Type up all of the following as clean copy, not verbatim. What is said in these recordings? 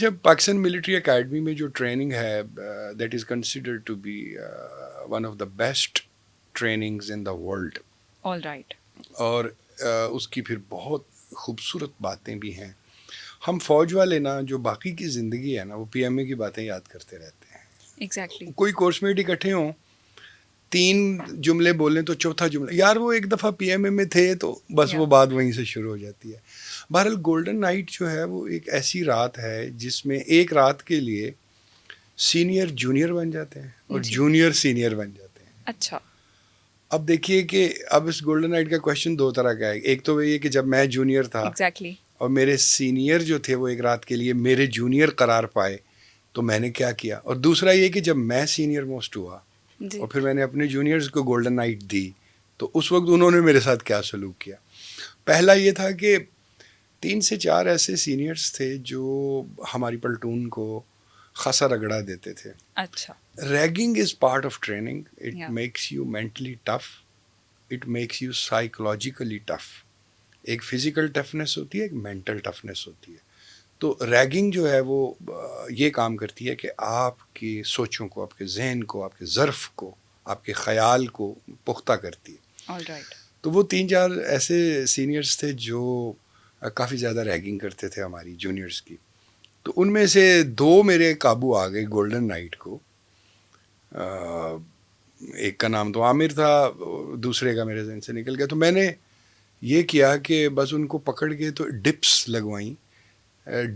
اچھا Pakistan military academy میں جو ٹریننگ ہے that is considered to be one of the best trainings in the world. All right. اور اس کی پھر بہت خوبصورت باتیں بھی ہیں. ہم فوج والے نا جو باقی کی زندگی ہے نا وہ پی ایم اے کی باتیں یاد کرتے رہتے ہیں. ایگزیکٹلی. کوئی کورس میٹ اکٹھے ہوں 3 جملے بولیں تو چوتھا جملہ یار وہ ایک دفعہ پی ایم اے میں تھے تو بس وہ بات وہیں سے شروع ہو جاتی ہے. بہرحال گولڈن نائٹ جو ہے وہ ایک ایسی رات ہے جس میں ایک رات کے لیے سینئر جونیئر بن جاتے ہیں اور جونیئر سینئر بن جاتے ہیں. اچھا. اب دیکھیے کہ اب اس گولڈن نائٹ کا کویشچن 2 طرح کا ہے. ایک تو یہ کہ جب میں جونیئر تھا ایگزیکٹلی. اور میرے سینئر جو تھے وہ ایک رات کے لیے میرے جونیئر قرار پائے تو میں نے کیا کیا. اور دوسرا یہ کہ جب میں سینئر موسٹ ہوا اور پھر میں نے اپنے جونیئرز کو گولڈن نائٹ دی تو اس وقت انہوں نے میرے ساتھ کیا سلوک کیا. پہلا یہ تھا کہ 3 سے 4 ایسے سینئرز تھے جو ہماری پلٹون کو خاصا رگڑا دیتے تھے. اچھا. Rigging is part of training. It makes you mentally tough, it makes you psychologically tough. ایک فزیکل ٹفنس ہوتی ہے, ایک مینٹل ٹفنس ہوتی ہے. تو ریگنگ جو ہے وہ یہ کام کرتی ہے کہ آپ کی سوچوں کو, آپ کے ذہن کو, آپ کے ظرف کو, آپ کے خیال کو پختہ کرتی ہے. All right. تو وہ 3-4 ایسے سینئرز تھے جو کافی زیادہ ریگنگ کرتے تھے ہماری جونیئرز کی. تو ان میں سے 2 میرے قابو آ گئے گولڈن نائٹ کو. ایک کا نام تو عامر تھا, دوسرے کا میرے ذہن سے نکل گیا. تو میں نے یہ کیا کہ بس ان کو پکڑ کے تو ڈپس لگوائیں.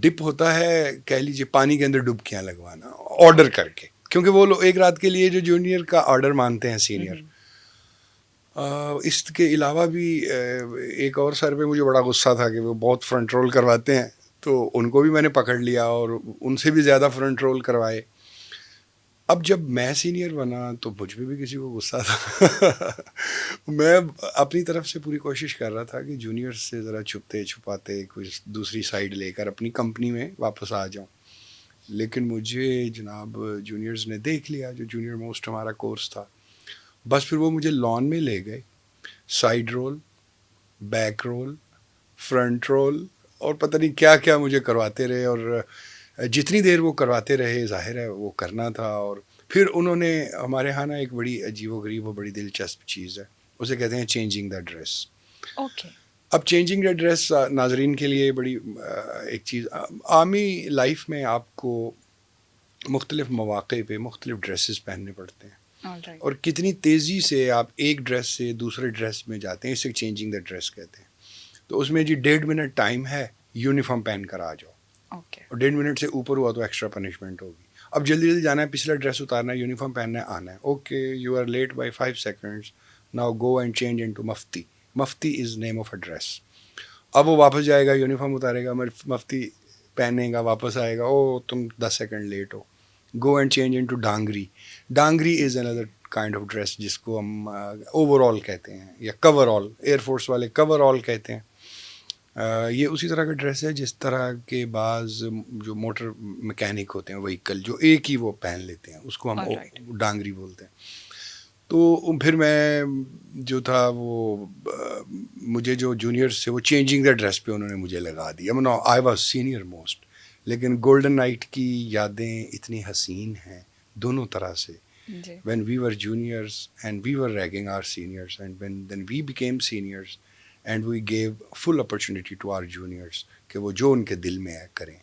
ڈپ ہوتا ہے کہہ لیجیے پانی کے اندر ڈبکیاں لگوانا آرڈر کر کے, کیونکہ وہ لوگ ایک رات کے لیے جو جونیئر کا آرڈر مانتے ہیں سینئر. اس کے علاوہ بھی ایک اور سر پہ مجھے بڑا غصہ تھا کہ وہ بہت فرنٹ رول کرواتے ہیں, تو ان کو بھی میں نے پکڑ لیا اور ان سے بھی زیادہ فرنٹ رول کروائے. اب جب میں سینئر بنا تو مجھ پہ بھی کسی کو غصہ تھا. میں اپنی طرف سے پوری کوشش کر رہا تھا کہ جونیئر سے ذرا چھپتے چھپاتے کچھ دوسری سائڈ لے کر اپنی کمپنی میں واپس آ جاؤں. لیکن مجھے جناب جونیئرز نے دیکھ لیا, جو جونیئر موسٹ ہمارا کورس تھا. بس پھر وہ مجھے لان میں لے گئے, side roll, back roll, front roll اور پتہ نہیں کیا کیا مجھے کرواتے رہے. اور جتنی دیر وہ کرواتے رہے ظاہر ہے وہ کرنا تھا. اور پھر انہوں نے ہمارے ہاں نا ایک بڑی عجیب و غریب و بڑی دلچسپ چیز ہے, اسے کہتے ہیں چینجنگ دا ڈریس. اوکے. اب چینجنگ دا ڈریس ناظرین کے لیے بڑی ایک چیز, عامی لائف میں آپ کو مختلف مواقع پہ مختلف ڈریسز پہننے پڑتے ہیں, اور کتنی تیزی سے آپ ایک ڈریس سے دوسرے ڈریس میں جاتے ہیں, اسے چینجنگ دا ڈریس کہتے ہیں. تو اس میں جی 1.5 منٹ ٹائم ہے, یونیفارم پہن کر آ جاؤ. اور 1.5 منٹ سے اوپر ہوا تو ایکسٹرا پنشمنٹ ہوگی. اب جلدی جلدی جانا ہے, پچھلا ڈریس اتارنا ہے, یونیفارم پہننا ہے, آنا ہے. Okay you are late by 5 seconds, now go and change into mufti. Mufti is name of a dress. اب وہ واپس جائے گا, یونیفارم اتارے گا, مفتی پہنے گا, واپس آئے گا, او تم 10 سیکنڈ لیٹ ہو. Go and change into dungaree. Dungaree is اندر کائنڈ آف ڈریس جس کو ہم اوور آل کہتے ہیں یا کور آل, ایئر فورس والے کور آل کہتے ہیں. یہ اسی طرح کا ڈریس ہے جس طرح کے بعض جو موٹر مکینک ہوتے ہیں وہیکل جو ایک ہی وہ پہن لیتے ہیں, اس کو ہم ڈانگری بولتے ہیں. تو پھر میں جو تھا وہ مجھے جو جونیئرس تھے وہ چینجنگ دا ڈریس پہ انہوں نے مجھے لگا دیا. I was senior most. لیکن گولڈن نائٹ کی یادیں اتنی حسین ہیں دونوں طرح سے. when we were juniors and we were ragging our seniors, and then we became seniors and we gave full opportunity to our juniors کہ وہ جو ان کے دل میں ہے کریں.